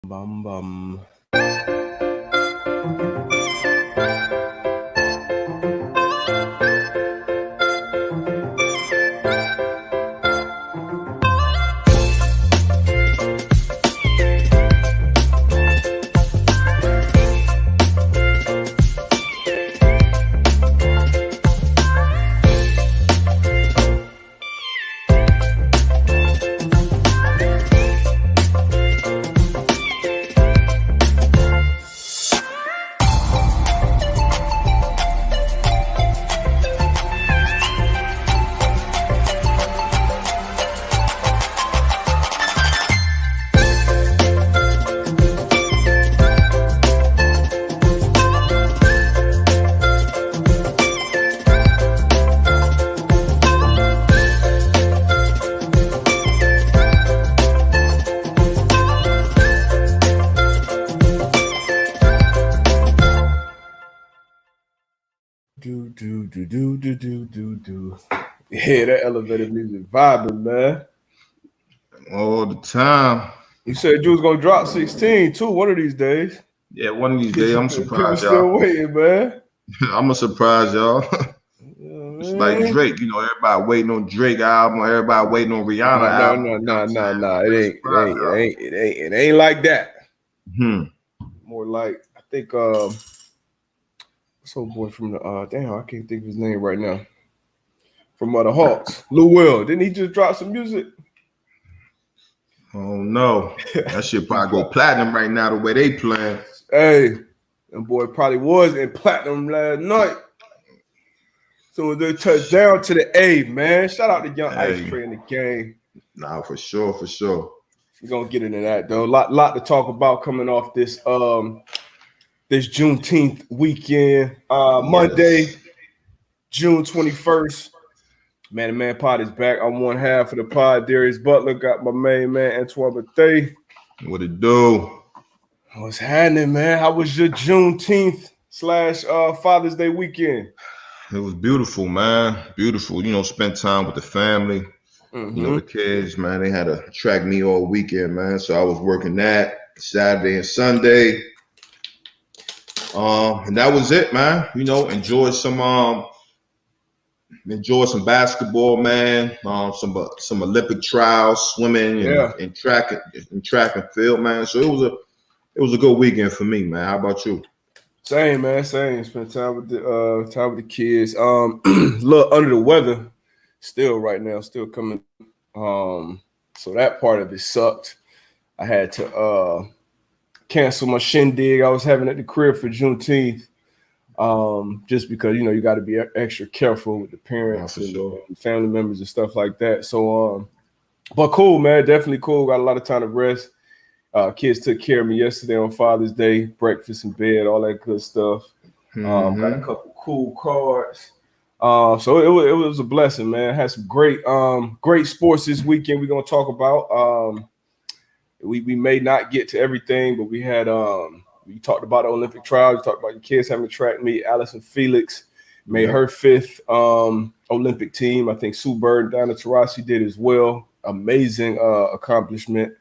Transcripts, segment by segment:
Bum bum. Do. Yeah, that elevator music vibing, man. All the time. You said you was gonna drop 16 too one of these days. Yeah, one of these days, I'm People surprised, still y'all. waiting, man. I'm a surprise, y'all. Yeah, It's like man. Drake, everybody waiting on Drake album, everybody waiting on Rihanna No, album. no, You know what no, I'm no, saying? no. I'm It a ain't. It surprise, ain't. It ain't. It ain't. It ain't like that. y'all. More like I think. What's old boy from the? Damn, I can't think of his name right now. From the Hawks, Lou Will. Didn't he just drop some music? Oh no, that shit probably go platinum right now the way they playing. Hey, that boy probably was in platinum last night. So they touched down to the A, man. Shout out to Young Ice Hey, Tray in the game. nah, for sure, for sure. We're gonna get into that though. Lot to talk about coming off this Juneteenth weekend. Monday, Yes. June 21st. Man, the man pod is back. I'm one half of the pod. Darius Butler got my main man Antoine Bethea. What it do? What's happening, man? How was your Juneteenth / Father's Day weekend? It was beautiful, man. Beautiful. Spend time with the family. Mm-hmm. The kids, man, they had to track me all weekend, man. So I was working that Saturday and Sunday. And that was it, man. Enjoy some basketball, man. Some Olympic trials, swimming Yeah. and track and field, man. So it was a good weekend for me, man. How about you? Same, man. Same. Spend time with the kids. Look, under the weather still right now, still coming. So that part of it sucked. I had to cancel my shindig I was having at the crib for Juneteenth. Just because you got to be extra careful with the parents and sure. family members and stuff like that. So, but cool, man. Definitely cool. Got a lot of time to rest. Kids took care of me yesterday on Father's Day, breakfast in bed, all that good stuff. Got a couple cool cards. So it was a blessing, man. Had some great sports this weekend. We're gonna talk about. We may not get to everything, but we had we talked about the Olympic trials. We talked about your kids having a track meet. Allison Felix made her 5th Olympic team. I think Sue Bird and Donna Taurasi did as well. Amazing accomplishment.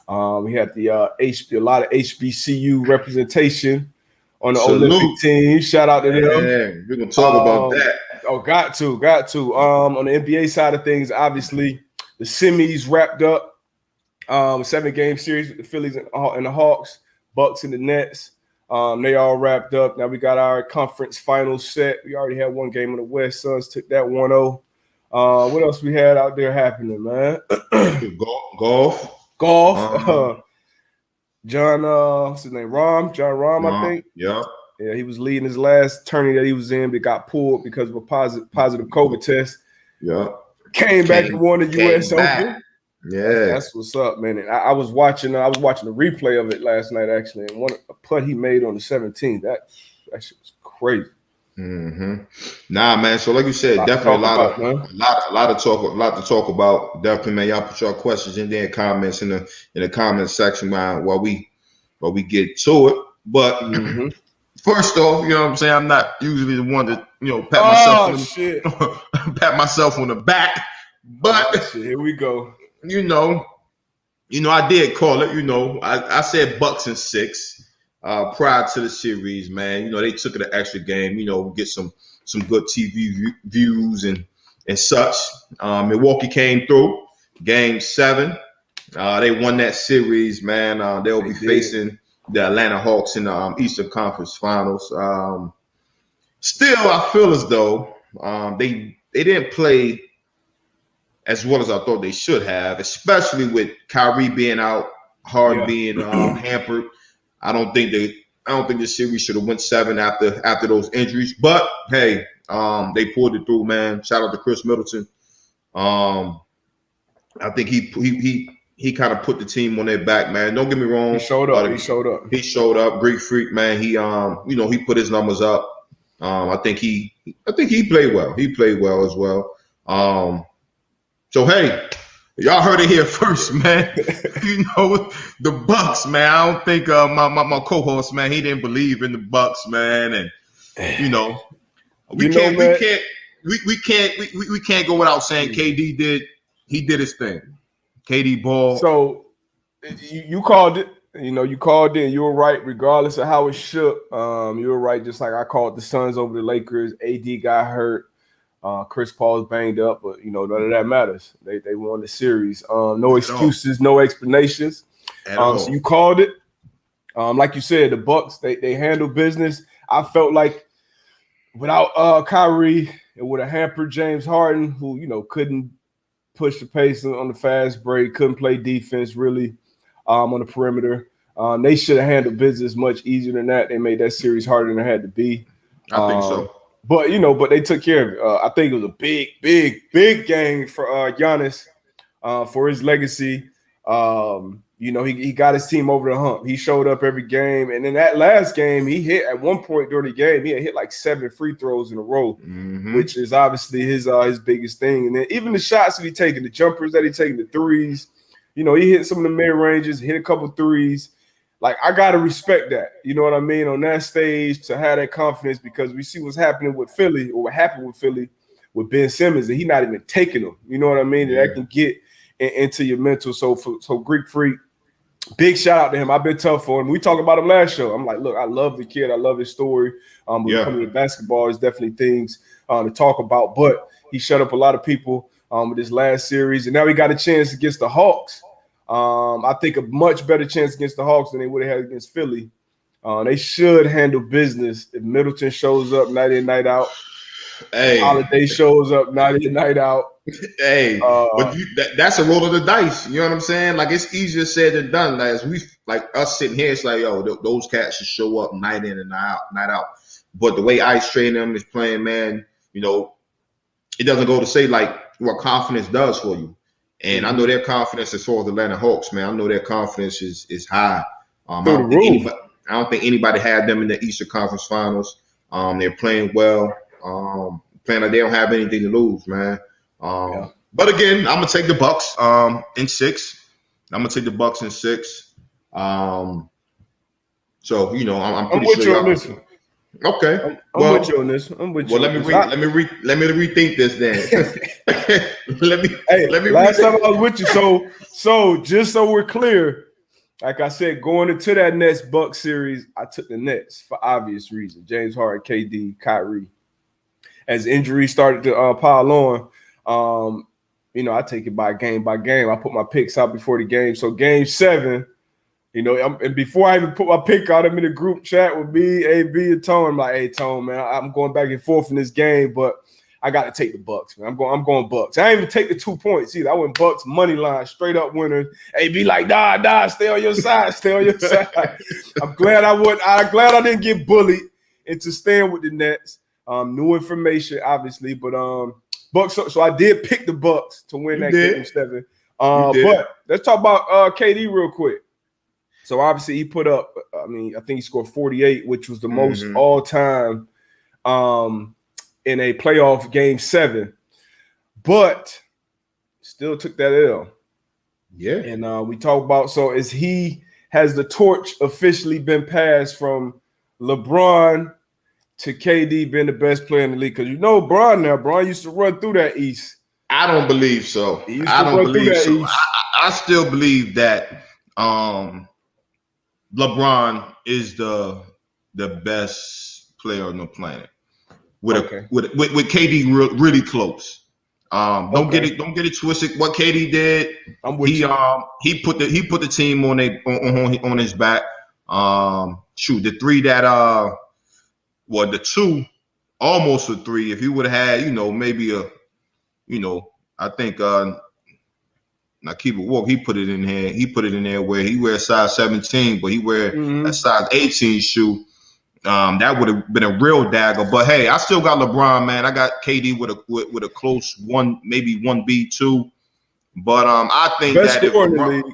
We had a lot of HBCU representation on the Olympic team. Shout out to them. Yeah, we're gonna talk about that. Oh, got to. On the NBA side of things, obviously the semis wrapped up. 7-game series with the Phillies and the Hawks, Bucks and the Nets. They all wrapped up. Now we got our conference finals set. We already had one game in the West. Suns took that 1-0. What else we had out there happening, man? Golf. John, what's his name? John Rahm, I think. Yeah, he was leading his last tourney that he was in, but got pulled because of a positive COVID test. Yeah, came back and won the U.S. Open. Yeah, that's what's up, man. And I was watching the replay of it last night, actually, and a putt he made on the 17th. That shit was crazy. Nah, man. So like you said, definitely a lot to talk about. Definitely, man. Y'all put your questions in there, comments in the comment section, man, while we get to it. But first off, you know what I'm saying, I'm not usually the one to pat myself on the, pat myself on the back, but here we go. I did call it. I said Bucks in 6 prior to the series, man. They took it an extra game. Get some good TV views and such. Milwaukee came through game 7. They won that series, man. They'll be facing the Atlanta Hawks in the Eastern Conference Finals. Still, I feel as though they didn't play as well as I thought they should have, especially with Kyrie being out, Harden being hampered. I don't think the series should have went 7 after those injuries. But hey, they pulled it through, man. Shout out to Chris Middleton. I think he kind of put the team on their back, man. Don't get me wrong. He showed up. He showed up. Greek freak, man. He he put his numbers up. I think he played well. He played well as well. So hey, y'all heard it here first, man. The Bucks, man. I don't think my co-host, man, he didn't believe in the Bucks, man, and we can't go without saying KD did his thing. KD ball. So you called it. You called it. You were right, regardless of how it shook. You were right, just like I called the Suns over the Lakers. AD got hurt. Chris Paul's banged up, but none of that matters. They won the series. No excuses, no explanations. So you called it. Like you said, the Bucks they handle business. I felt like without Kyrie, it would have hampered James Harden, who couldn't push the pace on the fast break, couldn't play defense really on the perimeter. They should have handled business much easier than that. They made that series harder than it had to be. I think so. But but they took care of it. I think it was a big game for Giannis for his legacy. He got his team over the hump. He showed up every game, and in that last game, he hit at one point during the game. He had hit like 7 free throws in a row, which is obviously his biggest thing. And then even the shots that he taking, the jumpers that he taking, the threes. He hit some of the mid ranges, hit a couple threes. Like, I got to respect that. You know what I mean? On that stage, to have that confidence, because we see what's happening with Philly, or what happened with Philly with Ben Simmons, and he's not even taking them. You know what I mean? Yeah. That can get into your mental. So Greek Freak, big shout out to him. I've been tough for him. We talked about him last show. I'm like, look, I love the kid. I love his story. When it comes to basketball, there's definitely things to talk about. But he shut up a lot of people with this last series. And now he got a chance against the Hawks. I think a much better chance against the Hawks than they would have had against Philly. They should handle business if Middleton shows up night in, night out. Hey, Holiday shows up night in, night out. Hey, but that's a roll of the dice. You know what I'm saying? Like, it's easier said than done. Like us sitting here, it's like, yo, those cats should show up night in and night out. But the way Ice train them is playing, man, it doesn't go to say like what confidence does for you. And I know their confidence as far as the Atlanta Hawks, man. I know their confidence is high. I don't think anybody had them in the Eastern Conference Finals. They're playing well. Playing like they don't have anything to lose, man. But again, I'm gonna take the Bucks in 6. I'm gonna take the Bucks in 6. I'm pretty with sure you on this one. Okay. I'm with you on this. Let me rethink this then. let me. Last time I was with you, so just so we're clear, like I said, going into that Nets Bucks series, I took the Nets for obvious reasons. James Harden, KD, Kyrie. As injuries started to pile on, I take it by game. I put my picks out before the game. So game 7. And before I even put my pick out, I'm in a group chat with me, AB, and Tone. I'm like, hey, Tone, man, I'm going back and forth in this game, but I got to take the Bucks, man. I'm going Bucks. I didn't even take the 2 points either. I went Bucks money line, straight up winner. AB like, nah, stay on your side, I'm glad I didn't get bullied into staying with the Nets. New information, obviously, but Bucks. So I did pick the Bucks to win that game 7. But let's talk about KD real quick. So obviously he put up, I think he scored 48, which was the most all time in a playoff game 7, but still took that L. Yeah. And we talk about, so has the torch officially been passed from LeBron to KD being the best player in the league? Because Bron used to run through that East. I don't believe so. I don't believe so. I still believe that LeBron is the best player on the planet. With KD really close. Don't get it twisted. What KD did, he put the team on his back. The three that the two, almost a three. If he would have had, maybe I think now keep it walk. He put it in here. He put it in there where he wears size 17, but he wear a size 18 shoe. That would have been a real dagger. But hey, I still got LeBron, man. I got KD with a close one, maybe 1B2. But I think best scorer in the league.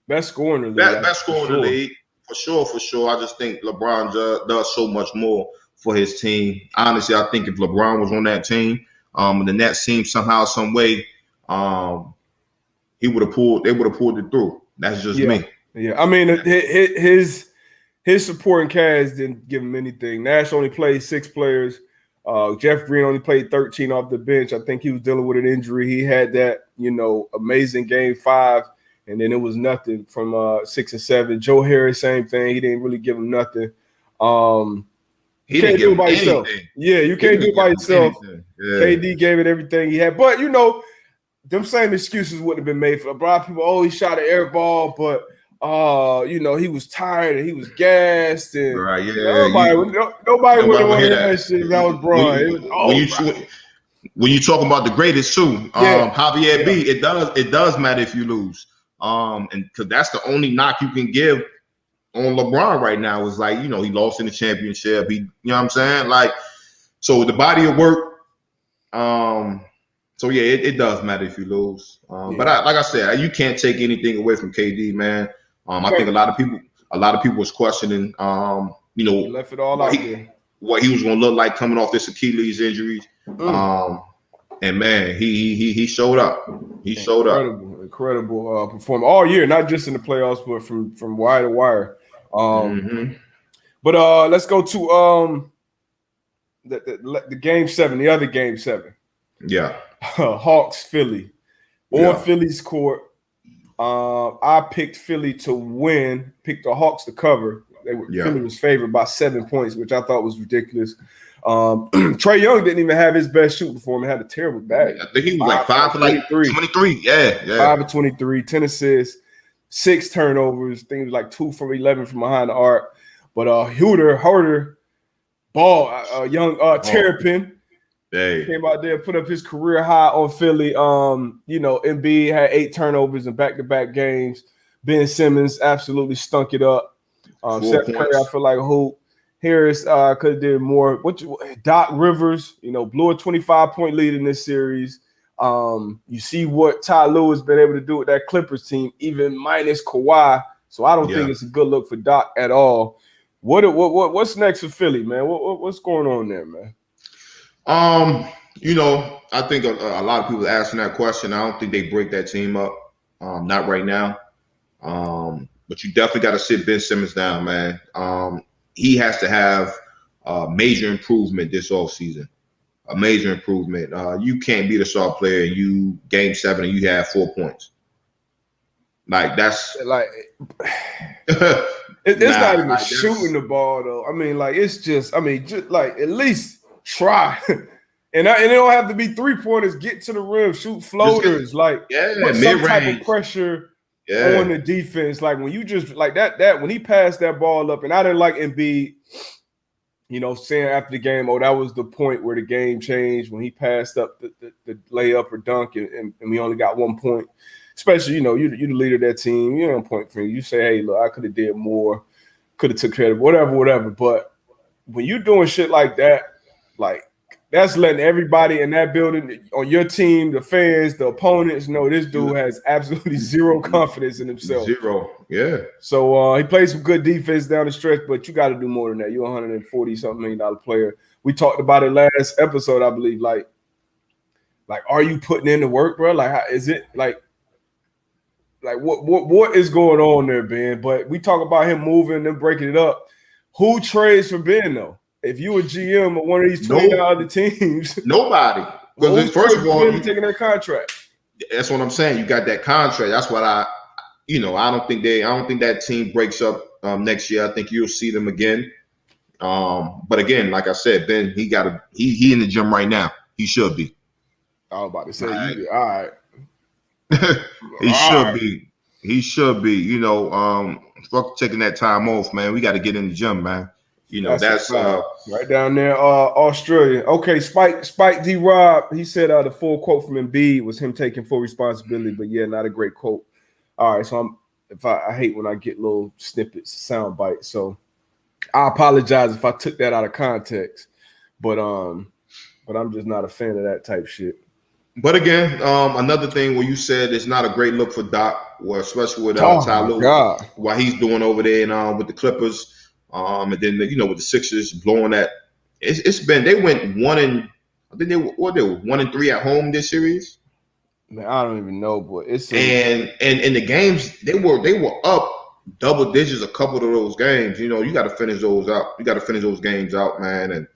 Best scorer in the league. For sure. I just think LeBron does so much more for his team. Honestly, I think if LeBron was on that team, and the Nets team somehow, some way, they would have pulled it through. That's just me. Yeah. I mean, his supporting cast didn't give him anything. Nash only played 6 players. Jeff Green only played 13 off the bench. I think he was dealing with an injury. He had that, amazing game 5, and then it was nothing from 6 and 7. Joe Harris, same thing. He didn't really give him nothing. You can't do it by yourself. Yeah, you can't do it by yourself. Yeah. KD gave it everything he had. But, them same excuses wouldn't have been made for LeBron. People, he shot an air ball, but he was tired and he was gassed, and right, nobody would want to hear that shit. That was Braun. When you talk about the greatest too, Javier B, it does matter if you lose, and because that's the only knock you can give on LeBron right now is like he lost in the championship. He, what I'm saying, like, so the body of work, So it does matter if you lose. But like I said, you can't take anything away from KD, man. I think a lot of people was questioning, he left it all out there. What he was going to look like coming off this Achilles injury. And man, he showed up. He showed up. Incredible performance all year, not just in the playoffs, but from wire to wire. But let's go to the game 7, the other game 7. Yeah. Hawks Philly on Philly's court. I picked Philly to win, picked the Hawks to cover. Philly was favored by 7 points, which I thought was ridiculous. Trae Young didn't even have his best shooting for him. He had a terrible bag. I think he was like 5 for like 23. Yeah. 5 for 23, 10 assists, 6 turnovers. I think it was like 2 from 11 from behind the arc. But Herter, ball, young Terrapin. Came out there, put up his career high on Philly. Embiid had 8 turnovers in back-to-back games. Ben Simmons absolutely stunk it up. Seth Curry, I feel like a hoop. Harris could have did more. Doc Rivers, blew a 25-point lead in this series. You see what Ty Lue has been able to do with that Clippers team, even minus Kawhi. So I don't think it's a good look for Doc at all. What's next for Philly, man? What's going on there, man? I think a lot of people asking that question. I don't think they break that team up. Not right now. But you definitely got to sit Ben Simmons down, man. He has to have a major improvement this offseason. A major improvement. You can't be the star player and you game 7 and you have 4 points. Like that's like it's not even shooting the ball though. I mean, like just like at least try. And it don't have to be 3-pointers. Get to the rim, shoot floaters, put some type of pressure on the defense. Like when you just like that when he passed that ball up, and I didn't like Embiid, saying after the game, that was the point where the game changed when he passed up the layup or dunk, and we only got 1 point. Especially, you're the leader of that team. You don't point for you. You say, hey, look, I could have did more, could have took credit, whatever. But when you're doing shit like that, like. That's letting everybody in that building, on your team, the fans, the opponents, know this dude has absolutely zero confidence in himself. Zero, yeah. So he played some good defense down the stretch, but you got to do more than that. You're a $140-something million player. We talked about it last episode, I believe. Like, are you putting in the work, bro? Like, how is it like what is going on there, Ben? But we talk about him moving and breaking it up. Who trades for Ben though? If you a GM of one of these 20 other teams, nobody. Because first of all, you're taking their contract. That's what I'm saying. You got that contract. That's what I don't think that team breaks up next year. I think you'll see them again. But again, like I said, Ben, he in the gym right now. He should be. I was about to say, All you all right. He should be. He should be. Fuck taking that time off, man. We got to get in the gym, man. That's right down there, Australia. Okay, Spike D. Rob. He said the full quote from Embiid was him taking full responsibility, but yeah, not a great quote. All right, so I hate when I get little snippets, sound bites. So I apologize if I took that out of context, but I'm just not a fan of that type shit. But again, another thing where you said it's not a great look for Doc, or especially with Ty Lue, what he's doing over there and with the Clippers, and then with the Sixers blowing that. They went 1-3 at home this series. Man, I don't even know, but it's and in the games they were up double digits a couple of those games. You got to finish those out. You got to finish those games out, man. And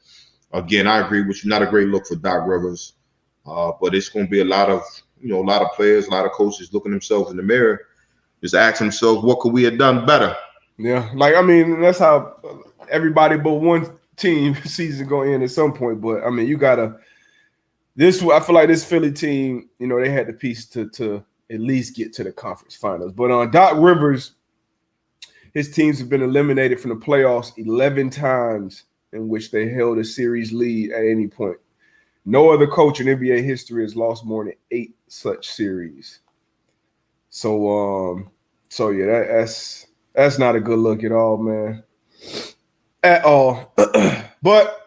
again, I agree with you. Not a great look for Doc Rivers. But it's going to be a lot of players, a lot of coaches looking themselves in the mirror, just asking themselves, what could we have done better? Yeah, that's how everybody but one team season going in at some point. But you gotta. I feel like this Philly team, they had the piece to at least get to the conference finals. But on Doc Rivers, his teams have been eliminated from the playoffs 11 times in which they held a series lead at any point. No other coach in NBA history has lost more than 8 such series. So yeah, that's not a good look at all, man. At all. But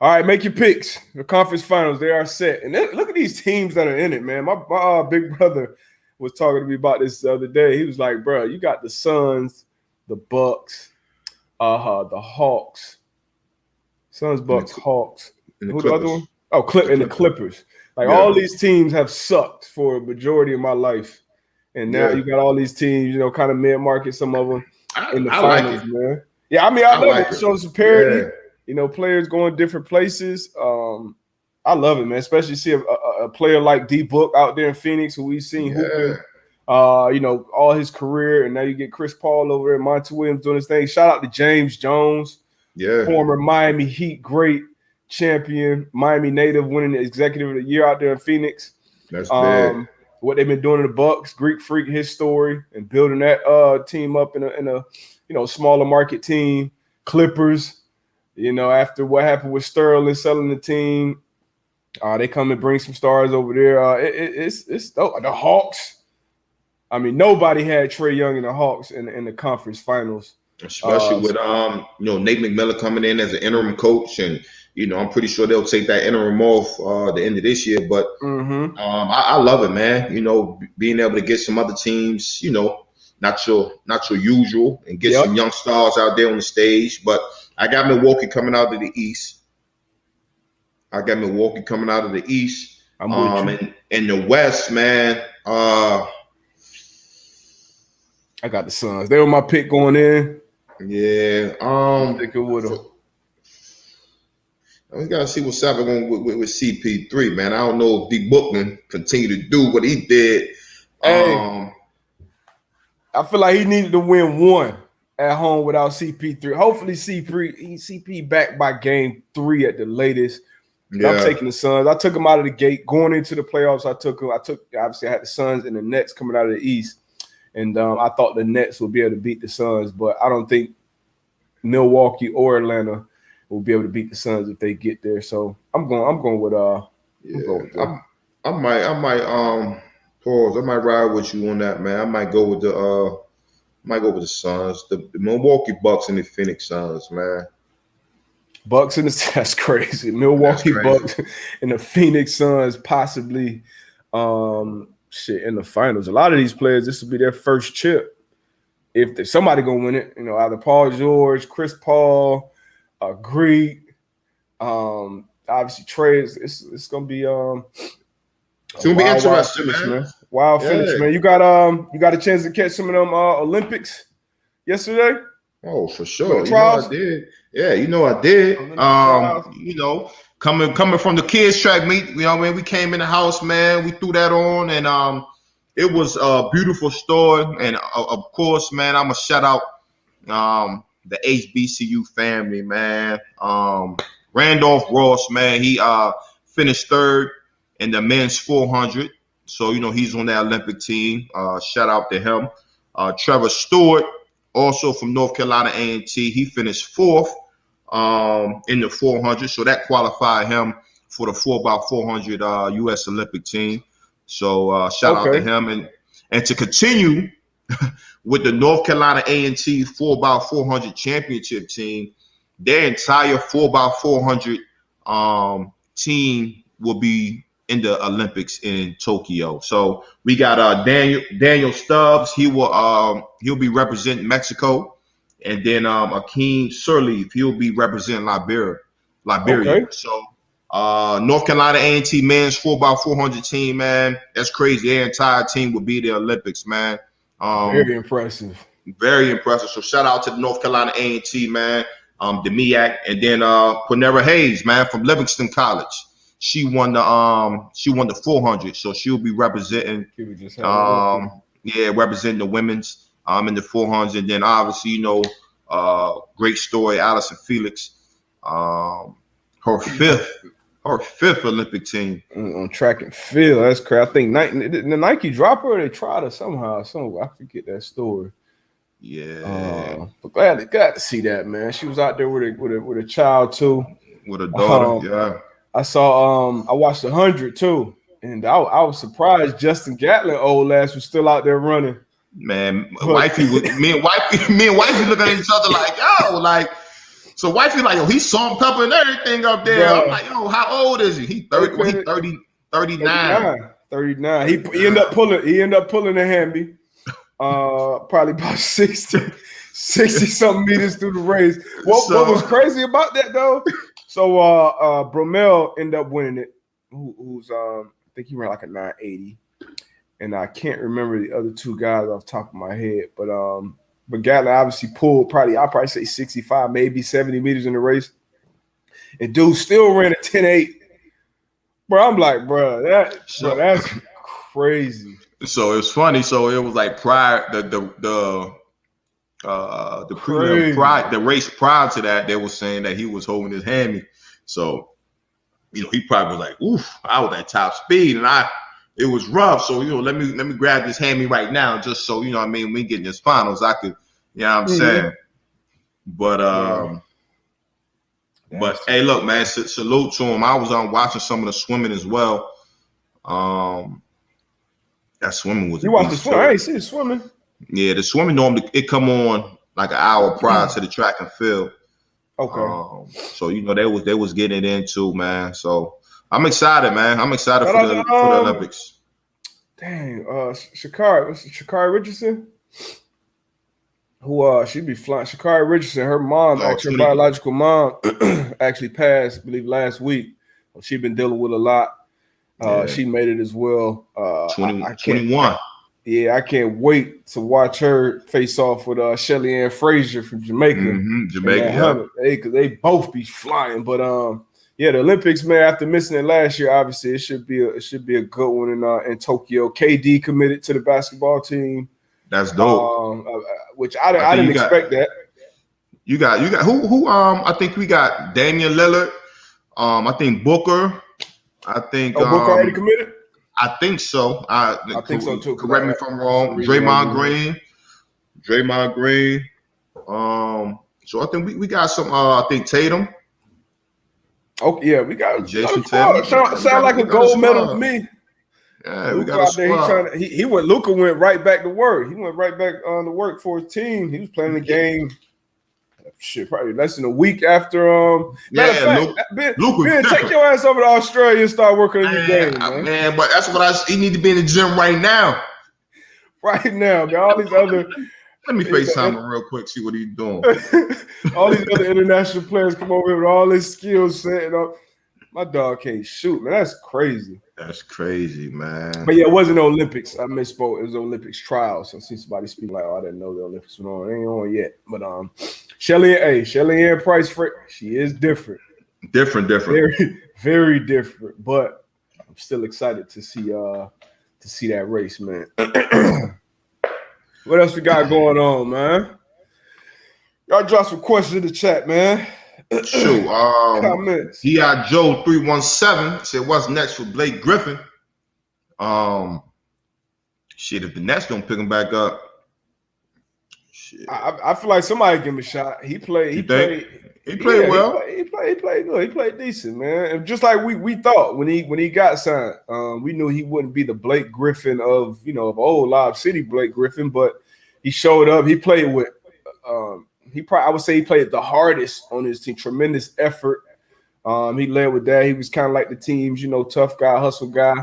all right, make your picks. The conference finals, they are set. And look at these teams that are in it, man. My big brother was talking to me about this the other day. He was like, bro, you got the Suns, the Bucks, the Hawks. Suns, Bucks, Hawks. Who the other one? Oh, the Clippers. All these teams have sucked for a majority of my life. And now you got all these teams, kind of mid-market, some of them in the finals, like man. Yeah, I love it. It shows some parity. Yeah. Players going different places. I love it, man. Especially see a player like D Book out there in Phoenix, who we've seen hooping, all his career. And now you get Chris Paul over there, Monty Williams doing his thing. Shout out to James Jones, former Miami Heat great champion, Miami native, winning the Executive of the Year out there in Phoenix. That's big. What they've been doing in the Bucks, Greek Freak, his story, and building that team up in a smaller market team. Clippers, after what happened with Sterling selling the team, they come and bring some stars over there. It's the Hawks. Nobody had Trae Young and the Hawks in the conference finals, especially with Nate McMillan coming in as an interim coach, and I'm pretty sure they'll take that interim off the end of this year. But I love it, man. Being able to get some other teams, not your usual, and get some young stars out there on the stage. But I got Milwaukee coming out of the East. I'm with you. In the West, man. I got the Suns. They were my pick going in. Yeah. I'm sticking with them. We gotta see what's happening with CP3, man. I don't know if D Bookman continue to do what he did. Hey, I feel like he needed to win one at home without CP3. Hopefully CP back by game 3 at the latest. Yeah. I'm taking the Suns. I took him out of the gate going into the playoffs. Obviously I had the Suns and the Nets coming out of the East, and I thought the Nets would be able to beat the Suns, but I don't think Milwaukee or Atlanta will be able to beat the Suns if they get there. So I'm going with I might pause. I might ride with you on that, man. I might go with the Suns, the Milwaukee Bucks and the Phoenix Suns, man. Bucks and that's crazy. Milwaukee Bucks and the Phoenix Suns possibly in the finals. A lot of these players, this will be their first chip. If there's somebody gonna win it, either Paul George, Chris Paul, Greek, obviously Trae. It's gonna be it's gonna be interesting, man. Wild finish, man. You got a chance to catch some of them Olympics yesterday? Oh, for sure. Trials? I did. Yeah, I did. Coming from the kids track meet, we came in the house, man. We threw that on, and it was a beautiful store. And of course, man, I'm a shout out the HBCU family, man. Randolph Ross, man, he finished third in the men's 400. So, he's on that Olympic team. Shout out to him. Trevor Stewart, also from North Carolina A&T, he finished fourth in the 400. So that qualified him for the 4x400 U.S. Olympic team. So shout out to him. And to continue with the North Carolina A&T 4x400 championship team, their entire 4x400 team will be in the Olympics in Tokyo. So we got Daniel Stubbs. He'll be representing Mexico, and then Akeem Sirleaf, he'll be representing Liberia. Okay. So North Carolina A&T men's 4x400 team, man, that's crazy. Their entire team will be the Olympics, man. Very impressive. Very impressive. So shout out to the North Carolina A&T, man, the MEAC, and then Panera Hayes, man, from Livingston College. She won the 400, so she'll be representing representing the women's in the 400. And then obviously, great story, Allison Felix, her fifth Olympic team on track and field. That's crazy. I think the Nike dropped her, or they tried her somehow. I forget that story. Yeah, but glad to see that, man. She was out there with a child too, with a daughter. Yeah. I saw I watched 100 too, and I was surprised Justin Gatlin old ass was still out there running. Man, wifey me and wifey looking at each other like, yo, like, so wifey like, yo, he's salt and pepper and everything up there. Yeah. I'm like, yo, how old is he? He 39. 39. He ended up pulling a Hamby. Probably about 60 something meters through the race. What was crazy about that though? So Bromell ended up winning it. Who's I think he ran like a 980, and I can't remember the other two guys off the top of my head. But Gatlin obviously pulled I'll probably say 65, maybe 70 meters in the race, and dude still ran a 10.8. Bro, I'm like, that's crazy. So it's funny. So it was like prior the race prior to that, they were saying that he was holding his hammy. So, he probably was like, oof, I was at top speed and it was rough. So, let me grab this hammy right now, just so, when we get in this finals, I could, I'm saying. But hey, look, man, salute to him. I was watching some of the swimming as well. That swimming was. You watched the swimming? I ain't see the swimming. Yeah, the swimming normally it come on like an hour prior to the track and field. Okay. So they was getting it in too, man. So I'm excited, man. I'm excited for the Olympics. Dang, Sha'Carri Richardson? Who she'd be flying. Sha'Carri Richardson, her mom, her biological mom, actually passed, I believe, last week. She'd been dealing with a lot. She made it as well. 21. Yeah, I can't wait to watch her face off with Shelly Ann Frazier from Jamaica. Mm-hmm, Jamaica, because they both be flying. But the Olympics, man. After missing it last year, obviously it should be a good one in Tokyo. KD committed to the basketball team. That's dope. Which I didn't expect that. You got who? I think we got Damian Lillard. I think Booker. I think Booker already committed. I think so. I think so too. Correct me if I'm wrong. Draymond Green. So I think we got some. I think Tatum. Oh yeah, we got Jason Tatum. Sound like a gold medal to me. Yeah, Luka we got a there. Luka went right back to work. He went right back on to work for his team. He was playing the game. Probably less than a week after. Ben, take your ass over to Australia and start working on your game, man. But that's what he need to be in the gym right now. Right now, man. All these other. Let me FaceTime him real quick, see what he's doing. All these other international players come over here with all this skill set. My dog can't shoot, man. That's crazy. That's crazy, man. But yeah, it wasn't the Olympics. I misspoke. It was the Olympics trials. I see somebody speak like, "Oh, I didn't know the Olympics were on. It ain't on yet." But Shelly Ann Price, she is different. Different. Very, very different. But I'm still excited to see that race, man. What else we got going on, man? Y'all drop some questions in the chat, man. Shoot. Comments. D.I. Joe 317 said, "What's next for Blake Griffin?" Shit, if the Nets don't pick him back up, shit. I feel like somebody give him a shot. He played well. He played good. He played decent, man. And just like we thought when he got signed, we knew he wouldn't be the Blake Griffin of old Lob City Blake Griffin, but he showed up. He played with I would say he played the hardest on his team. Tremendous effort. He led with that. He was kind of like the team's, tough guy, hustle guy.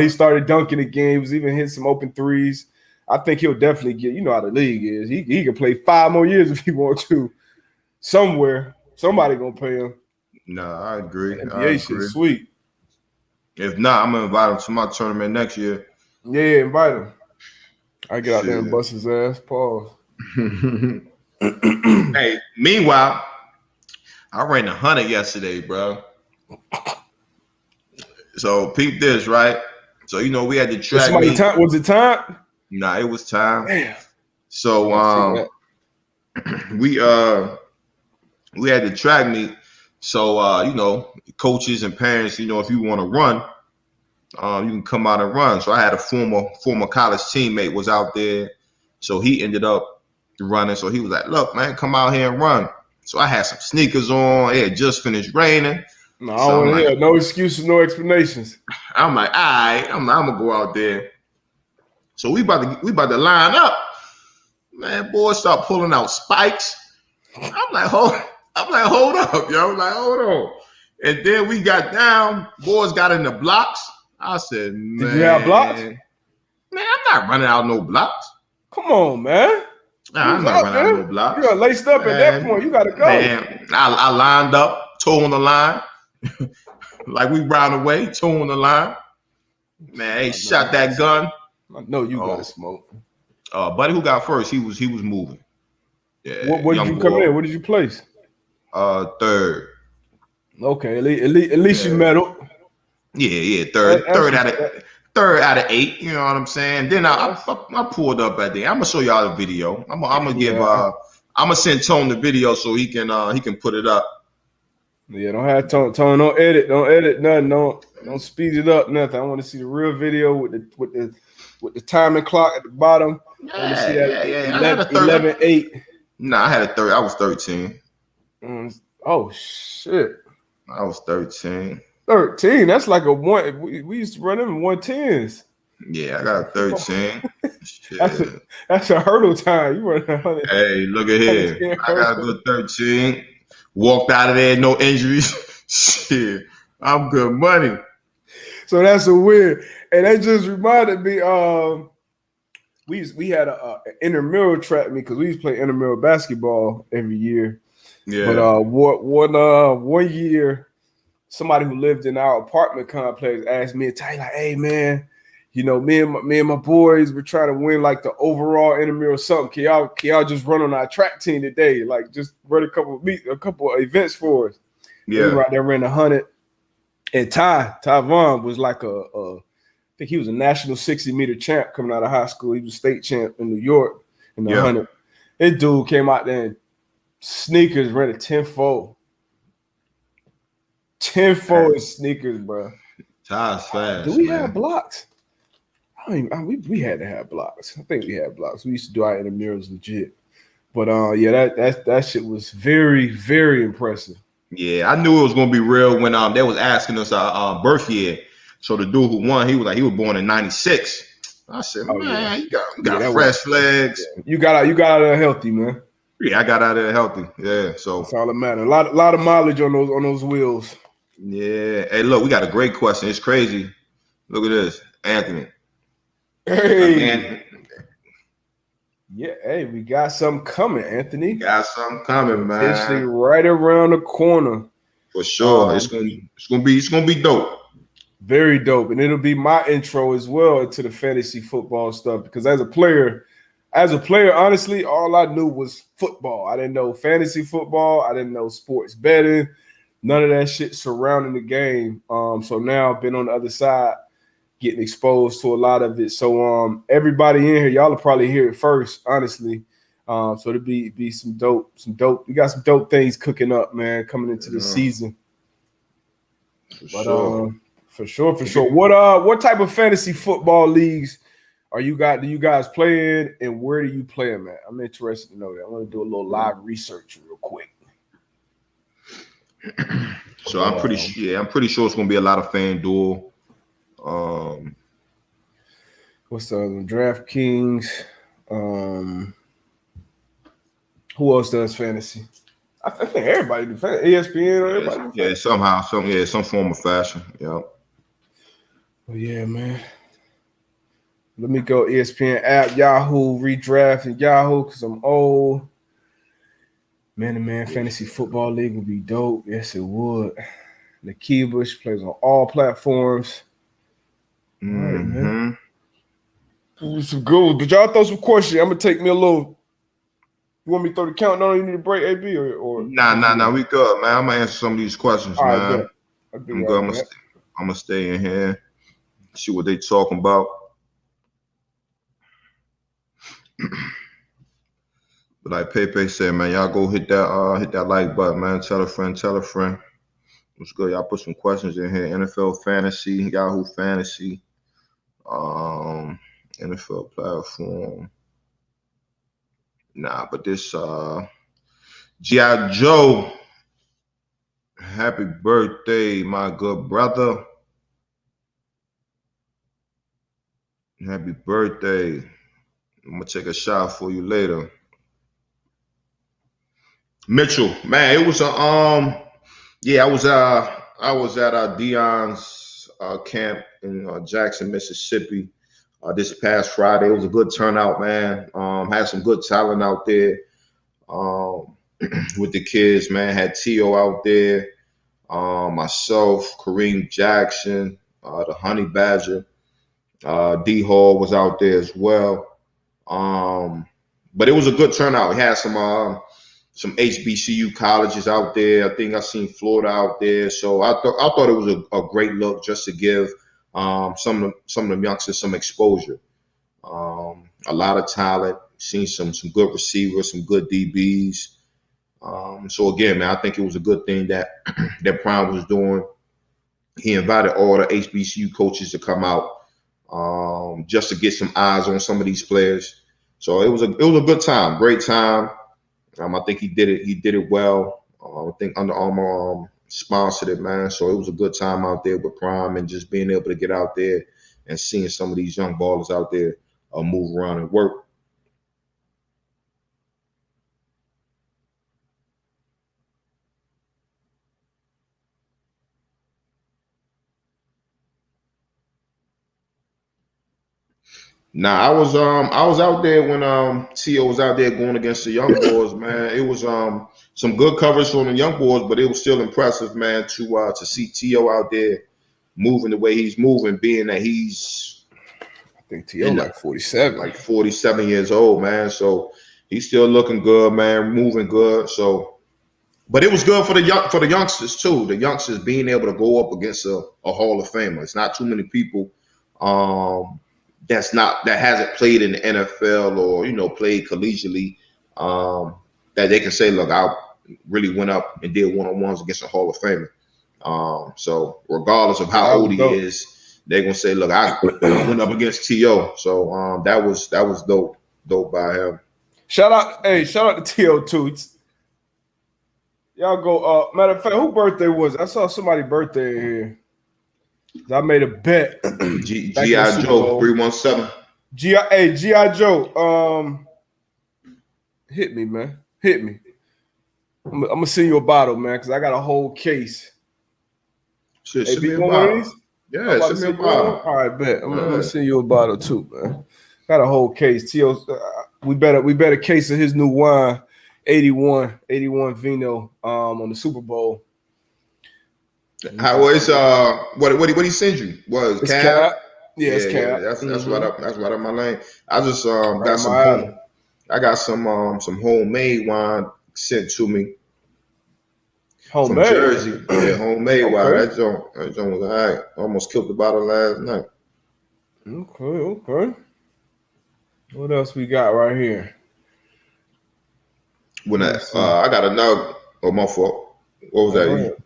He started dunking again. He was even hitting some open threes. I think he'll definitely get, how the league is. He can play 5 more years if he wants to. Somewhere, somebody gonna pay him. No, I agree. NBA shit sweet. If not, I'm gonna invite him to my tournament next year. Yeah, invite him. I get out there and bust his ass. Pause. Hey, meanwhile, I ran 100 yesterday, bro. So peep this, right? So we had to track me. Was it time? Nah, it was time. Damn. So we had to track meet. So coaches and parents, if you want to run, you can come out and run. So I had a former college teammate was out there. So he ended up running. So he was like, "Look, man, come out here and run." So I had some sneakers on. It had just finished raining. No, I don't want to hear no excuses, no explanations. I'm like, all right, I'm gonna go out there. So we about to line up. Man, boys start pulling out spikes. I'm like, hold up, yo. I'm like, hold on. And then we got down. Boys got in the blocks. I said, man. Did you have blocks? Man, I'm not running out no blocks. Come on, man. Nah, I'm not running out no blocks. You got laced up at that point. You got to go. Man, I lined up, toe on the line. Like we round away, toe on the line. Man, he shot that gun. I know you got to smoke. Buddy who got first, he was moving. Yeah. What did you come in? What did you place? Third. Okay, at least you medaled. Yeah, third out of 8. You know what I'm saying? Then I pulled up at the. I'm gonna show y'all the video. I'm gonna send Tone the video so he can put it up. Yeah, don't have Tone. Don't edit nothing. Don't speed it up. Nothing. I want to see the real video with the timing clock at the bottom. I want to see that 11-8. Nah, I had a 30. I was 13. Oh shit! I was 13. 13. That's like a one. We used to run them in 110s. Yeah, I got a 13. That's a hurdle time. You run 100. Hey, look at here. I got a good 13. Walked out of there, no injuries. Shit, I'm good money. So that's a win. And that just reminded me. We had an intramural track meet because we used to play intramural basketball every year. Yeah. But one year, somebody who lived in our apartment complex asked me to tell you, like, "Hey man, me and my boys were trying to win like the overall intramural something. Can y'all just run on our track team today? Like just run a couple of events for us." Yeah. We right there ran 100. And Ty Vaughn was like I think he was a national 60-meter champ coming out of high school. He was state champ in New York in the 100. This dude came out there in sneakers, ran a 10-4. 10-4 in sneakers, bro. Ty's fast. Do we have blocks? We had to have blocks. I think we had blocks. We used to do our intramurals legit. But that shit was very, very impressive. Yeah, I knew it was gonna be real when they was asking us our birth year. So the dude who won, he was born in 96. I said, man, you got fresh legs. Yeah. You got out of there healthy, man. Yeah, I got out of there healthy. Yeah, so that's all that matters. A lot of mileage on those wheels. Yeah. Hey, look, we got a great question. It's crazy. Look at this, Anthony. Hey. Yeah, hey, we got something coming, Anthony. Got something coming, man. Essentially right around the corner. For sure. It's gonna be dope. Very dope. And it'll be my intro as well into the fantasy football stuff. Because as a player, honestly, all I knew was football. I didn't know fantasy football. I didn't know sports betting. None of that shit surrounding the game. So now I've been on the other side, getting exposed to a lot of it. So everybody in here, y'all will probably hear it first, honestly. So it'll be some dope. We got some dope things cooking up, man, coming into the season. For sure. What type of fantasy football leagues do you guys play in, and where do you play them at? I'm interested to know that. I'm gonna do a little live research real quick. So I'm pretty sure it's gonna be a lot of FanDuel. What's the other one? DraftKings. Who else does fantasy? I think everybody do fantasy. ESPN or everybody. Yeah, some form of fashion. Yeah. Well, yeah, man. Let me go ESPN app, Yahoo, redraft, and Yahoo because I'm old. Man-to-man fantasy football league would be dope. Yes, it would. Nakiba plays on all platforms. All right, man. Some good. But y'all throw some questions. I'm gonna take me a little. You want me to throw the countdown? Or you need a break, AB, or Nah. We good, man. I'm gonna answer some of these questions, all man. Right, I'm good. I'm gonna stay in here, see what they talking about. But like Pepe said, man, y'all go hit that like button, man. Tell a friend. What's good? Y'all put some questions in here. NFL fantasy, Yahoo fantasy, NFL platform. Nah, but this G.I. Joe. Happy birthday, my good brother. Happy birthday. I'm gonna take a shot for you later. Mitchell, man, it was I was at Dion's camp in Jackson, Mississippi this past Friday. It was a good turnout, man. Had some good talent out there with the kids, man. Had T.O. out there, myself, Kareem Jackson, the Honey Badger, D Hall was out there as well. But it was a good turnout. We had some HBCU colleges out there. I think I seen Florida out there. So I thought it was a great look just to give some of the youngsters some exposure. A lot of talent. Seen some good receivers, some good DBs. So again, man, I think it was a good thing that that Prime was doing. He invited all the HBCU coaches to come out just to get some eyes on some of these players. So it was a good time, great time. I think he did it well. I think Under Armour sponsored it, man. So it was a good time out there with Prime and just being able to get out there and seeing some of these young ballers out there move around and work. Nah, I was out there when T.O. was out there going against the young boys, man. It was some good coverage from the young boys, but it was still impressive, man, to see T.O. out there moving the way he's moving, being that he's I think T.O. like 47 years old, man. So he's still looking good, man, moving good. So but it was good for the youngsters too. The youngsters being able to go up against a Hall of Famer. It's not too many people that hasn't played in the NFL or played collegiately that they can say, look, I really went up and did one-on-ones against a Hall of Famer. So regardless of how old he is, they're gonna say, look, I went up against T.O. So that was dope by him. Shout out to T.O. too. Y'all go. Matter of fact, who birthday was it? I saw somebody's birthday here. I made a bet. G.I. Joe 317. G.I. Joe. Hit me, man. Hit me. I'm gonna send you a bottle, man, because I got a whole case. Shit, send me a bottle. Yeah, send me a bottle. All right, bet. I'm gonna send you a bottle too, man. Got a whole case. T.O. We bet a case of his new wine, 81 Vino, on the Super Bowl. How was what did he send you? Was It's Cab? Cap. Yeah, it's Cap. That's right up my lane. I just Right got in some my alley. some homemade wine sent to me from Homemade. Jersey. Yeah, homemade wine. Okay. That joint was all right. Almost killed the bottle last night. Okay. What else we got right here? When Let me see. I got another. Oh, my fault. What was Oh, go that? ahead.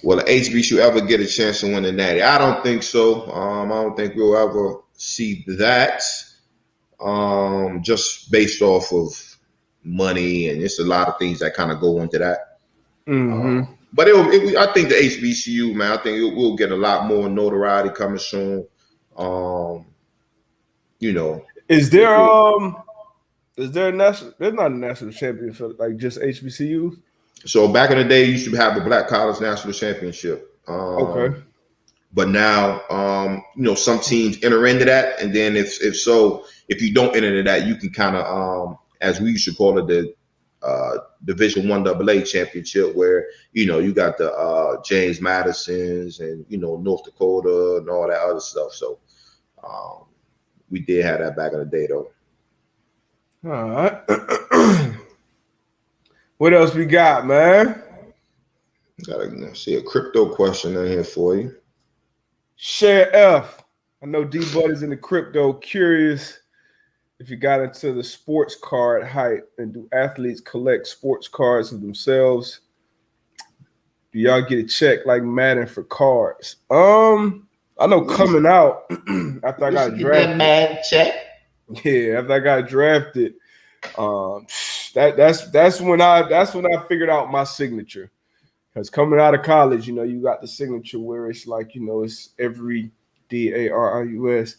Will the HBCU ever get a chance to win the Natty? I don't think so. I don't think we'll ever see that. Just based off of money, and it's a lot of things that kind of go into that. Mm-hmm. But I think the HBCU, man, I think we'll get a lot more notoriety coming soon. You know, Is it there will. is there a national? There's not a national championship like just HBCUs. So back in the day, you used to have the Black College National Championship. Okay. But now, some teams enter into that, and then if you don't enter into that, you can kind of, as we used to call it, the Division One AA championship, where you got the James Madisons and North Dakota and all that other stuff. So we did have that back in the day, though. All right. What else we got, man? Gotta see a crypto question in here for you. Share F. I know D Buddy's in the crypto. Curious if you got into the sports card hype, and do athletes collect sports cards of themselves? Do y'all get a check like Madden for cards? I know coming out after I got drafted. Mad check. Yeah, after I got drafted, that's when I figured out my signature. Because coming out of college, you got the signature where it's like, it's every DARIUS,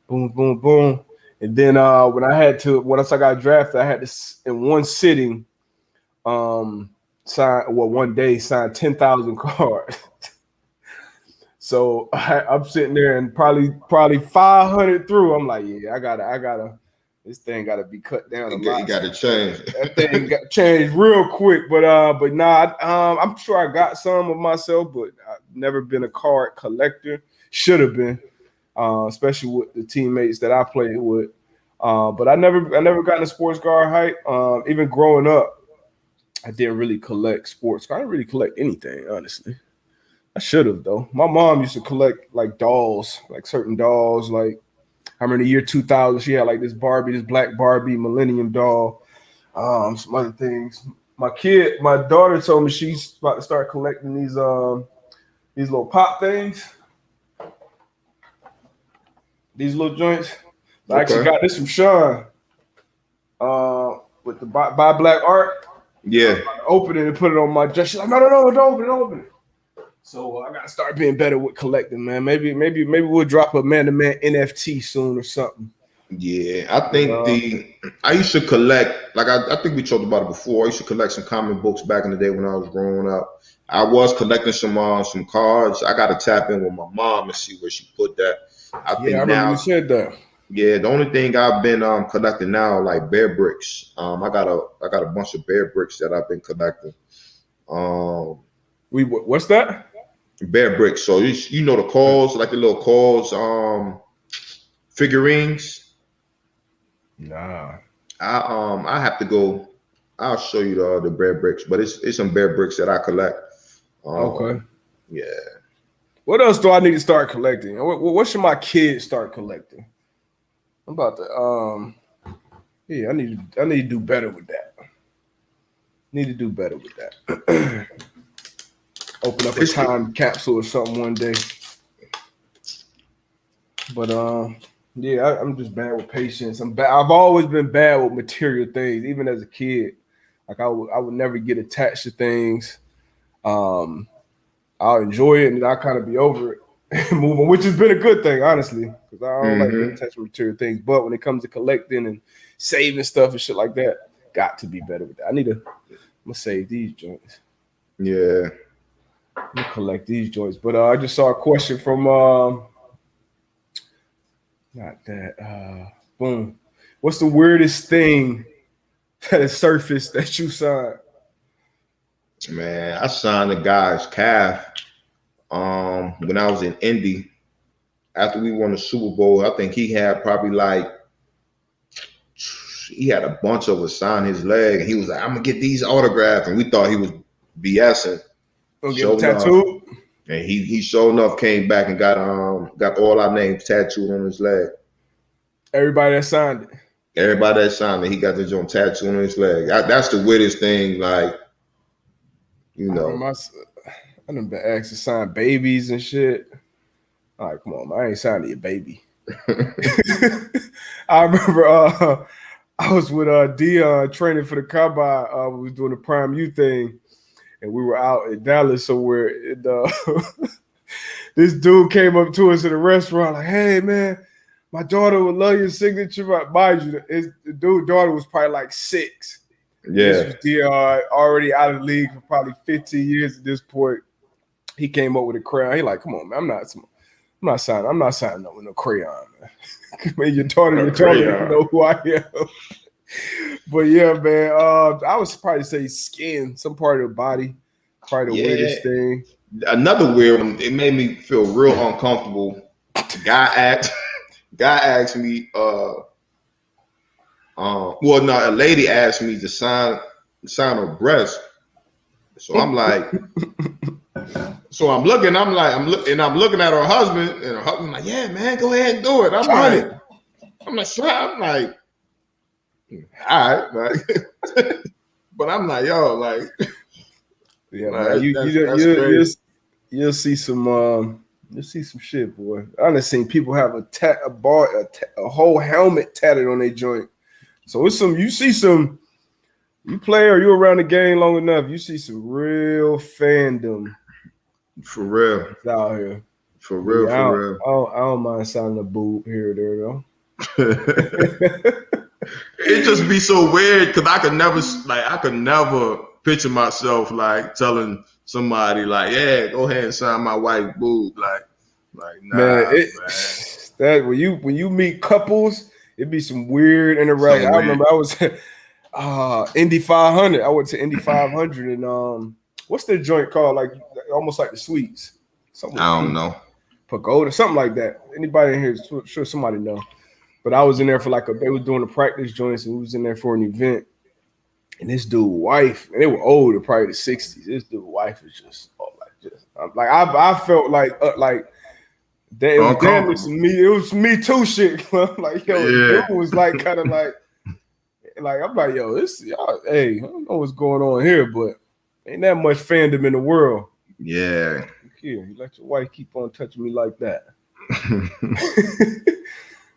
boom, boom, boom. And then once I got drafted, I had to in one sitting sign 10,000 cards. So I'm sitting there and probably 500 through. I'm like, yeah, I gotta. This thing gotta be cut down a lot. You gotta change. That thing got changed real quick. But nah, I'm sure I got some of myself, but I've never been a card collector. Should have been, especially with the teammates that I played with. But I never got a sports card hype. Even growing up, I didn't really collect sports cards. I didn't really collect anything, honestly. I should have though. My mom used to collect like dolls, like certain dolls. Like I remember the year 2000, she had like this black Barbie Millennium doll, some other things. My daughter told me she's about to start collecting these little pop things, these little joints. I actually got this from Sean with the buy black art. Yeah. Open it and put it on my dress. She's like, no, don't open it. So I gotta start being better with collecting, man. Maybe we'll drop a man-to-man NFT soon or something. Yeah, I think I used to collect, like I think we talked about it before. I used to collect some comic books back in the day when I was growing up. I was collecting some cards. I got to tap in with my mom and see where she put that. I remember you said that. Yeah, the only thing I've been collecting now, like bear bricks. I got a bunch of bear bricks that I've been collecting. What's that? Bear bricks. So you know the calls, like the little calls, figurines. Nah. I have to go. I'll show you the bear bricks, but it's some bear bricks that I collect. Okay. Yeah. What else do I need to start collecting? What should my kids start collecting? I'm about to I need to do better with that. Need to do better with that. Open up a time capsule or something one day. But I'm just bad with patience. I've always been bad with material things, even as a kid. Like I would never get attached to things. I'll enjoy it and then I'll kind of be over it and move on, which has been a good thing, honestly, because I don't like being attached to material things. But when it comes to collecting and saving stuff and shit like that, got to be better with that. I'm gonna save these joints. Yeah. I'm gonna collect these joints. But I just saw a question from boom. What's the weirdest thing that has surfaced that you signed? Man, I signed a guy's calf. when I was in Indy, after we won the Super Bowl, I think he had probably like he had a bunch of us sign his leg, and he was like, "I'm gonna get these autographed," and we thought he was BSing. Get a tattoo. And he sure enough came back and got all our names tattooed on his leg. Everybody that signed it. He got the joint tattooed on his leg. That's the weirdest thing, like, you know. I done been asked to sign babies and shit. All right, come on, man. I ain't signing your baby. I remember I was with Dion training for the combine. We was doing the Prime U thing, and we were out in Dallas somewhere. And, this dude came up to us in a restaurant like, "Hey, man, my daughter would love your signature." Mind you, the dude's daughter was probably like 6. Yeah. This was Dion, already out of the league for probably 15 years at this point. He came up with a crayon. He like, "Come on, man, I'm not signing up with no crayon, man. Man, your daughter know who I am." But yeah, man, I would probably say skin, some part of the body, probably the weirdest thing. Another weird one, it made me feel real uncomfortable. Guy asked me, a lady asked me to sign her breast. So I'm like, I'm looking at her husband, and her husband's like, "Yeah, man, go ahead and do it." I'm like, all right, like, but I'm like, yo, like, yeah, like, you'll see some shit, boy. I done seen people have a whole helmet tatted on their joint. So it's you play or you're around the game long enough, you see some real fandom. For real. Out here. For real. I don't mind signing a boob here or there, though. It just be so weird because I could never picture myself like telling somebody like, "Yeah, go ahead and sign my white boob." Like nah, man. That when you meet couples, it'd be some weird interaction. I remember I was Indy 500. I went to Indy 500 and what's the joint called? Like almost like the Suites. Something I don't know. Pagoda, something like that. Anybody in here? Sure, somebody know. But I was in there for they was doing the practice joints, and we was in there for an event. And this dude's wife, and they were older, probably the 60s. This dude's wife is just I felt like it was damn me. It was Me Too shit. Like, yo, it was like kind of like I'm like, yo, y'all, hey, I don't know what's going on here, but ain't that much fandom in the world. Yeah. Here, you let your wife keep on touching me like that.